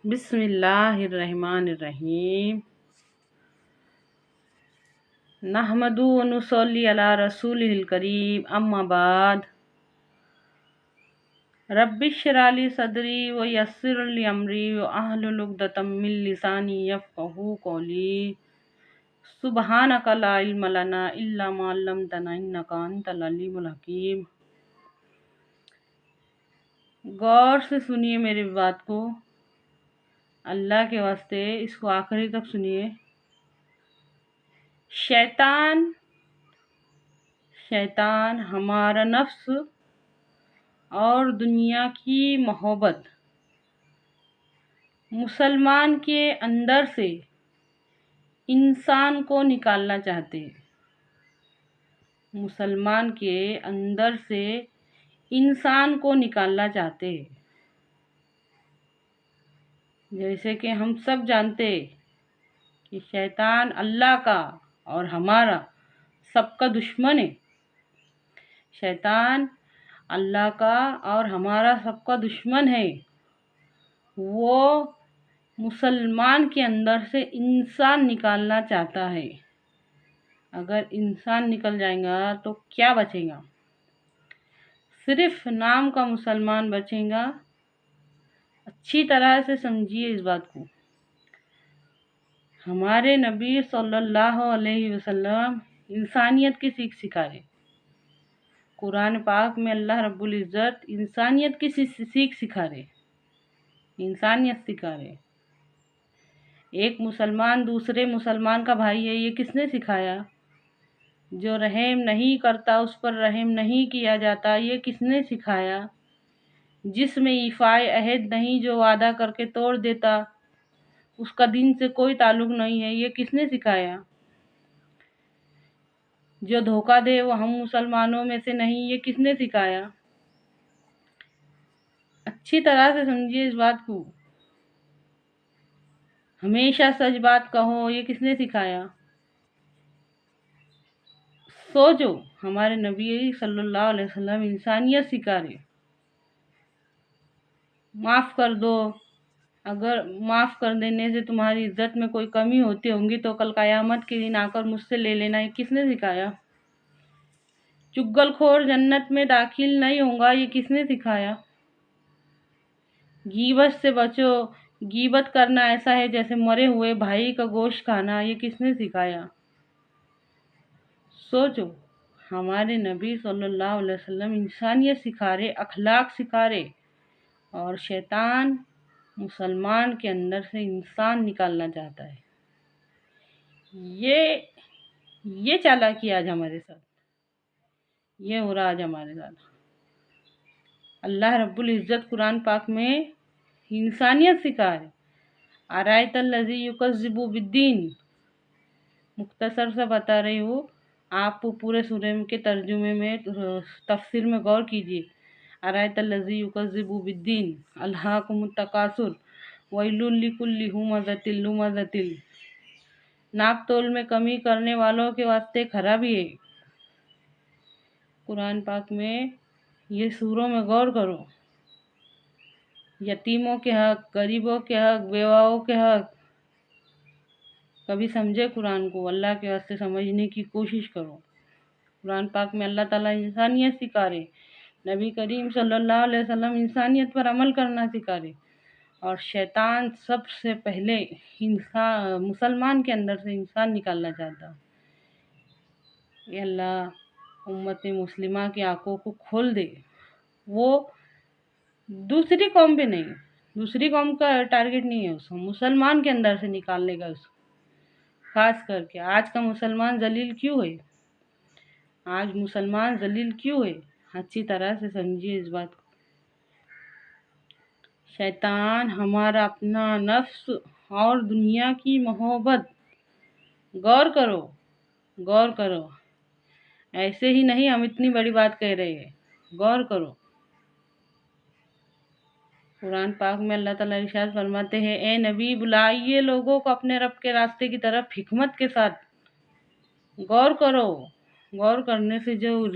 बिस्मिल्लाहिर्रहमानिर्रहीम। नहमदु व नुसल्ली अला रसूलिल करीम, अम्मा बाद। रब्बिश्रह ली सदरी व यस्सिर ली अमरी व अहलुल उक़दतम मिन लिसानी यफ़क़हू क़ौली। सुब्हानका ला इल्म लना इल्ला मा अल्लमतना इन्नका अंतल अलीमुल हकीम। गौर से सुनिए मेरी बात को, अल्लाह के वास्ते इसको आखिरी तक सुनिए। शैतान हमारा नफ्स और दुनिया की मोहब्बत मुसलमान के अंदर से इंसान को निकालना चाहते हैं। मुसलमान के अंदर से इंसान को निकालना चाहते हैं। जैसे कि हम सब जानते हैं कि शैतान अल्लाह का और हमारा सबका दुश्मन है। शैतान अल्लाह का और हमारा सबका दुश्मन है। वो मुसलमान के अंदर से इंसान निकालना चाहता है। अगर इंसान निकल जाएगा तो क्या बचेगा? सिर्फ नाम का मुसलमान बचेगा। अच्छी तरह से समझिए इस बात को। हमारे नबी सल्लल्लाहु अलैहि वसल्लम इंसानियत की सीख सिखा रहे। कुरान पाक में अल्लाह रब्बुल इज़्ज़त इंसानियत की सीख सिखा रहे, इंसानियत सिखा रहे। एक मुसलमान दूसरे मुसलमान का भाई है, ये किसने सिखाया? जो रहम नहीं करता उस पर रहम नहीं किया जाता, ये किसने सिखाया? जिसमें ईफ़ाए अहद नहीं, जो वादा करके तोड़ देता, उसका दीन से कोई ताल्लुक़ नहीं है, ये किसने सिखाया? जो धोखा दे वो हम मुसलमानों में से नहीं, ये किसने सिखाया? अच्छी तरह से समझिए इस बात को। हमेशा सच बात कहो, ये किसने सिखाया? सोचो, हमारे नबी सल्लल्लाहु अलैहि वसल्लम इंसानियत सिखा रहे। माफ़ कर दो, अगर माफ़ कर देने से तुम्हारी इज्जत में कोई कमी होती होंगी तो कल क़यामत के दिन आकर मुझसे ले लेना, ये किसने सिखाया? चुगलखोर जन्नत में दाखिल नहीं होगा, ये किसने सिखाया? गीबत से बचो, गीबत करना ऐसा है जैसे मरे हुए भाई का गोश्त खाना, ये किसने सिखाया? सोचो, हमारे नबी सल्लल्लाहु अलैहि वसल्लम इंसानियत सिखा रहे, अखलाक सिखा रहे, और शैतान मुसलमान के अंदर से इंसान निकालना चाहता है। ये चालाकी आज हमारे साथ, ये हो रहा आज हमारे साथ। अल्लाह रब्बुल इज़्ज़त कुरान पाक में इंसानियत सिखा रहे। अरायतल्लज़ी युकज़्ज़िबु बिद्दीन, मुख्तसर से बता रही हूँ, आप पूरे सूरे के तर्जुमे में तफसीर में गौर कीजिए। अरायतल्लज़ी युकज़्ज़िबु बिद्दीन अल्हाकुमुत तकासुर वैलुल लिकुल्लि हुमज़तिल लुमज़तिल। नाप तोल में कमी करने वालों के वास्ते खराबी है। कुरान पाक में ये सूरों में गौर करो। यतीमों के हक, गरीबों के हक, बेवाओं के हक, कभी समझे कुरान को? अल्लाह के वास्ते समझने की कोशिश करो। कुरान पाक में अल्लाह ताला इंसानियत सिखा रहे, नबी करीम सल्लल्लाहु अलैहि वसल्लम इंसानियत पर अमल करना सिखा रहे, और शैतान सबसे पहले इंसान मुसलमान के अंदर से इंसान निकालना चाहता। ये अल्लाह उम्मत मुस्लिमा की आंखों को खोल दे। वो दूसरी कौम पे नहीं, दूसरी कौम का टारगेट नहीं है उसको, मुसलमान के अंदर से निकालने का उसको। खास करके आज का मुसलमान जलील क्यों है? आज मुसलमान जलील क्यों है? अच्छी तरह से समझिए इस बात को। शैतान हमारा अपना नफ्स और दुनिया की मोहब्बत, गौर करो, गौर करो। ऐसे ही नहीं हम इतनी बड़ी बात कह रहे हैं, गौर करो। कुरान पाक में अल्लाह ताला इरशाद फरमाते हैं, ए नबी बुलाइए लोगों को अपने रब के रास्ते की तरफ हिकमत के साथ। गौर करो, गौर करने से जो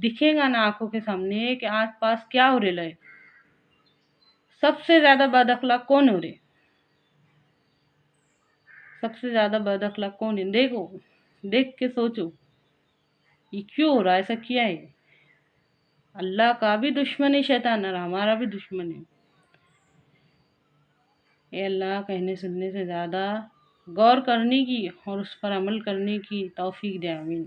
दिखेगा ना आंखों के सामने कि आस पास क्या हो रहा है। सबसे ज्यादा बद अखलाक कौन हो रहे? سب سے زیادہ بد اخلاق کون ہے؟ دیکھو، دیکھ کے سوچو یہ کیوں ہو رہا ہے، ایسا کیا ہے؟ اللہ کا بھی دشمن ہے شیطان اور ہمارا بھی دشمن ہے۔ اے اللہ، کہنے سننے سے زیادہ غور کرنے کی اور اس پر عمل کرنے کی توفیق دے، آمین۔